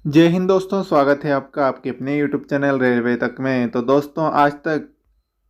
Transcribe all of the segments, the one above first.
जय हिंद दोस्तों, स्वागत है आपका आपके अपने यूट्यूब चैनल रेलवे तक में। तो दोस्तों, आज तक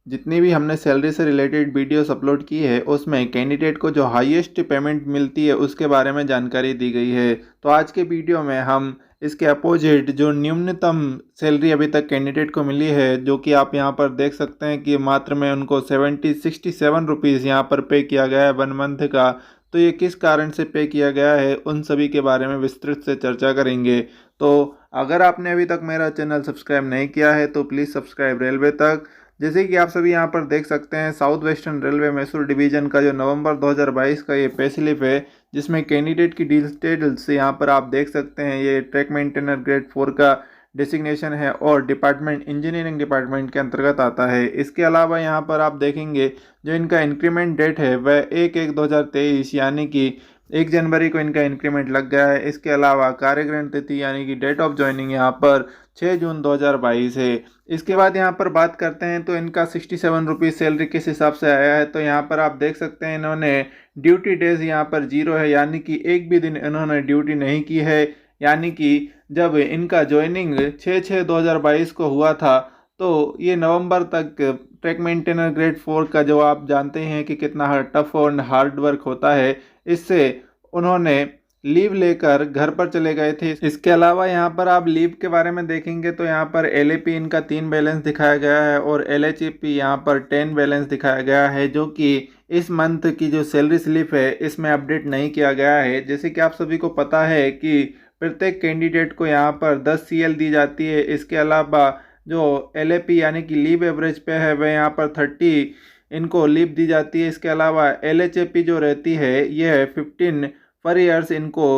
जितनी भी हमने सैलरी से रिलेटेड वीडियोस अपलोड की है उसमें कैंडिडेट को जो हाईएस्ट पेमेंट मिलती है उसके बारे में जानकारी दी गई है। तो आज के वीडियो में हम इसके अपोजिट जो न्यूनतम सैलरी अभी तक कैंडिडेट को मिली है, जो कि आप यहाँ पर देख सकते हैं कि मात्र में उनको 67 रुपीज़ यहाँ पर पे किया गया है 1 मंथ का। तो ये किस कारण से पे किया गया है, उन सभी के बारे में विस्तृत से चर्चा करेंगे। तो अगर आपने अभी तक मेरा चैनल सब्सक्राइब नहीं किया है तो प्लीज़ सब्सक्राइब रेलवे तक। जैसे कि आप सभी यहाँ पर देख सकते हैं, south western railway Mysore division का जो नवंबर 2022 का ये पे स्लिप है, जिसमें कैंडिडेट की डिटेल्स यहाँ पर आप देख सकते हैं। ये ट्रैक मेंटेनर ग्रेड 4 का डेसिग्नेशन है और डिपार्टमेंट इंजीनियरिंग डिपार्टमेंट के अंतर्गत आता है। इसके अलावा यहाँ पर आप देखेंगे जो इनका इंक्रीमेंट डेट है वह 1/1/2023 यानी कि 1 जनवरी को इनका इंक्रीमेंट लग गया है। इसके अलावा कार्यग्रहण तिथि यानी कि डेट ऑफ ज्वाइनिंग यहाँ पर 6 जून 2022 है। इसके बाद यहाँ पर बात करते हैं तो इनका 67 रुपीज़ सैलरी किस हिसाब से आया है। तो यहाँ पर आप देख सकते हैं इन्होंने ड्यूटी डेज यहाँ पर 0 है, यानी कि एक भी दिन इन्होंने ड्यूटी नहीं की है। यानी कि जब इनका ज्वाइनिंग 6/6/2022 को हुआ था तो ये नवंबर तक ट्रैक मेंटेनर ग्रेड 4 का, जो आप जानते हैं कि कितना टफ और हार्ड वर्क होता है, इससे उन्होंने लीव लेकर घर पर चले गए थे। इसके अलावा यहाँ पर आप लीव के बारे में देखेंगे तो यहाँ पर एलएपी इनका 3 बैलेंस दिखाया गया है और एलएचपी यहाँ पर 10 बैलेंस दिखाया गया है, जो कि इस मंथ की जो सैलरी स्लिप है इसमें अपडेट नहीं किया गया है। जैसे कि आप सभी को पता है कि प्रत्येक कैंडिडेट को यहाँ पर 10 सीएल दी जाती है। इसके अलावा जो एलएपी यानी कि लीव एवरेज पे है वह यहाँ पर 30 इनको लीव दी जाती है। इसके अलावा एलएचपी जो रहती है ये 15 पर ईयर्स इनको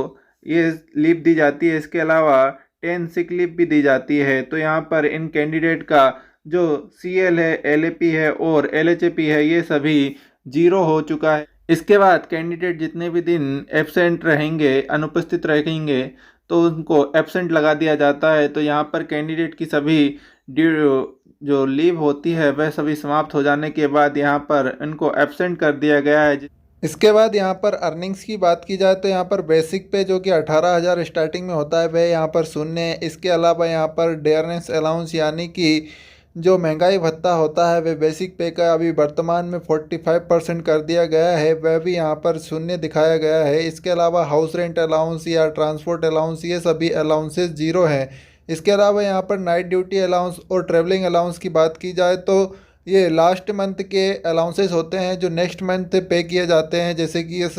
ये लीव दी जाती है। इसके अलावा 10 सिक लीव भी दी जाती है। तो यहाँ पर इन कैंडिडेट का जो सीएल है, एलएपी है और एलएचपी है, ये सभी 0 हो चुका है। इसके बाद कैंडिडेट जितने भी दिन एब्सेंट रहेंगे, अनुपस्थित रहेंगे, तो उनको एब्सेंट लगा दिया जाता है। तो यहाँ पर कैंडिडेट की सभी जो लीव होती है वह सभी समाप्त हो जाने के बाद यहाँ पर इनको एब्सेंट कर दिया गया है। इसके बाद यहाँ पर अर्निंग्स की बात की जाए तो यहाँ पर बेसिक पे जो कि 18,000 स्टार्टिंग में होता है वह यहाँ पर शून्य है। इसके अलावा यहाँ पर डेयरनेस अलाउंस यानी कि जो महंगाई भत्ता होता है वह बेसिक पे का अभी वर्तमान में 45% कर दिया गया है, वह भी यहाँ पर शून्य दिखाया गया है। इसके अलावा हाउस रेंट अलाउंस या ट्रांसपोर्ट अलाउंस ये सभी अलाउंसेस 0 हैं। इसके अलावा यहाँ पर नाइट ड्यूटी अलाउंस और ट्रैवलिंग अलाउंस की बात की जाए तो ये लास्ट मंथ के अलाउंसेस होते हैं जो नेक्स्ट मंथ पे किए जाते हैं। जैसे कि इस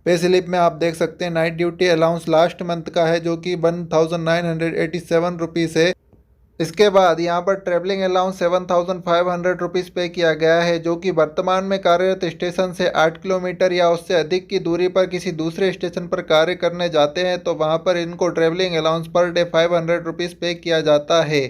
पे स्लिप में आप देख सकते हैं night duty allowance last month का है जो कि 1987 रुपीज़ है। इसके बाद यहाँ पर ट्रैवलिंग अलाउंस 7,500 पे किया गया है, जो कि वर्तमान में कार्यरत स्टेशन से 8 किलोमीटर या उससे अधिक की दूरी पर किसी दूसरे स्टेशन पर कार्य करने जाते हैं तो वहाँ पर इनको ट्रैवलिंग अलाउंस पर डे 500 पे किया जाता है,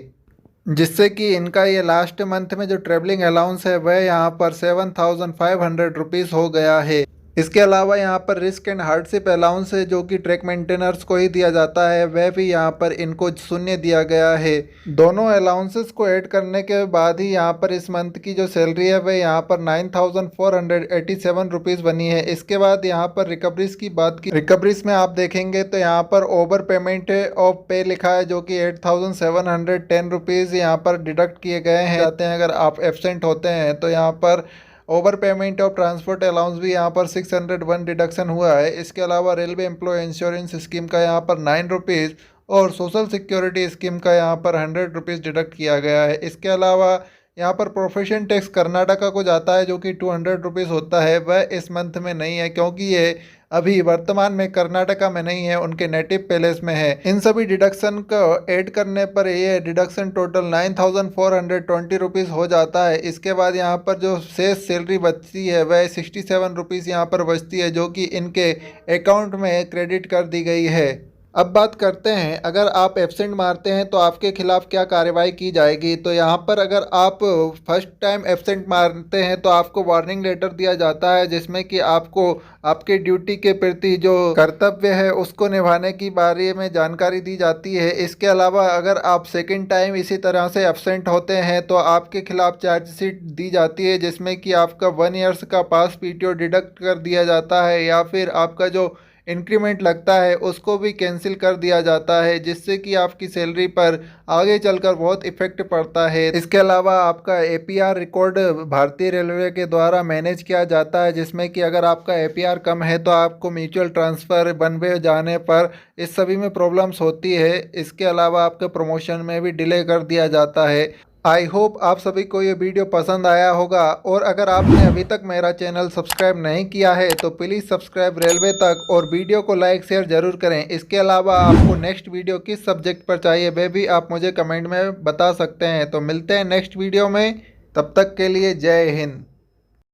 जिससे कि इनका ये लास्ट मंथ में जो ट्रैवलिंग अलाउंस है वह यहाँ पर 7,500 हो गया है। इसके अलावा यहाँ पर रिस्क एंड हार्डशिप अलाउंस है जो कि ट्रैक मेंटेनर्स को ही दिया जाता है, वह भी यहाँ पर इनको शून्य दिया गया है। दोनों अलाउंसेस को ऐड करने के बाद ही यहाँ पर इस मंथ की जो सैलरी है वह यहाँ पर 9,487 रुपीज़ बनी है। इसके बाद यहाँ पर रिकवरीज की बात की, रिकवरीज में आप देखेंगे तो यहाँ पर ओवर पेमेंट ऑफ पे लिखा है जो कि 8,710 रुपीज़ यहाँ पर डिडक्ट किए गए हैं जाते हैं अगर आप एब्सेंट होते हैं। तो यहाँ पर over payment of transport allowance भी यहाँ पर 601 डिडक्शन हुआ है। इसके अलावा रेलवे एम्प्लॉय इंश्योरेंस स्कीम का यहाँ पर 9 रुपीज़ और सोशल सिक्योरिटी स्कीम का यहाँ पर 100 रुपीज़ डिडक्ट किया गया है। इसके अलावा यहाँ पर प्रोफेशन टैक्स कर्नाटका को जाता है जो कि 200 रुपीज़ होता है, वह इस मंथ में नहीं है क्योंकि ये अभी वर्तमान में कर्नाटका में नहीं है, उनके नेटिव पैलेस में है। इन सभी डिडक्शन को ऐड करने पर ये डिडक्शन टोटल 9,420 रुपीज़ हो जाता है। इसके बाद यहाँ पर जो शेष सैलरी बचती है वह 67 रुपीज़ यहाँ पर बचती है जो कि इनके अकाउंट में क्रेडिट कर दी गई है। अब बात करते हैं, अगर आप एब्सेंट मारते हैं तो आपके खिलाफ क्या कार्रवाई की जाएगी। तो यहाँ पर अगर आप फर्स्ट टाइम एब्सेंट मारते हैं तो आपको वार्निंग लेटर दिया जाता है जिसमें कि आपको आपके ड्यूटी के प्रति जो कर्तव्य है उसको निभाने की बारे में जानकारी दी जाती है। इसके अलावा अगर आप सेकंड टाइम इसी तरह से एब्सेंट होते हैं तो आपके खिलाफ चार्जशीट दी जाती है जिसमें कि आपका 1 ईयर्स का पास पीटीओ डिडक्ट कर दिया जाता है या फिर आपका जो इंक्रीमेंट लगता है उसको भी कैंसिल कर दिया जाता है, जिससे कि आपकी सैलरी पर आगे चलकर बहुत इफेक्ट पड़ता है। इसके अलावा आपका एपीआर रिकॉर्ड भारतीय रेलवे के द्वारा मैनेज किया जाता है, जिसमें कि अगर आपका एपीआर कम है तो आपको म्यूचुअल ट्रांसफ़र वन वे जाने पर इस सभी में प्रॉब्लम्स होती है। इसके अलावा आपके प्रमोशन में भी डिले कर दिया जाता है। आई होप आप सभी को ये वीडियो पसंद आया होगा, और अगर आपने अभी तक मेरा चैनल सब्सक्राइब नहीं किया है तो प्लीज़ सब्सक्राइब रेलवे तक, और वीडियो को लाइक शेयर ज़रूर करें। इसके अलावा आपको नेक्स्ट वीडियो किस सब्जेक्ट पर चाहिए वह भी आप मुझे कमेंट में बता सकते हैं। तो मिलते हैं नेक्स्ट वीडियो में, तब तक के लिए जय हिंद।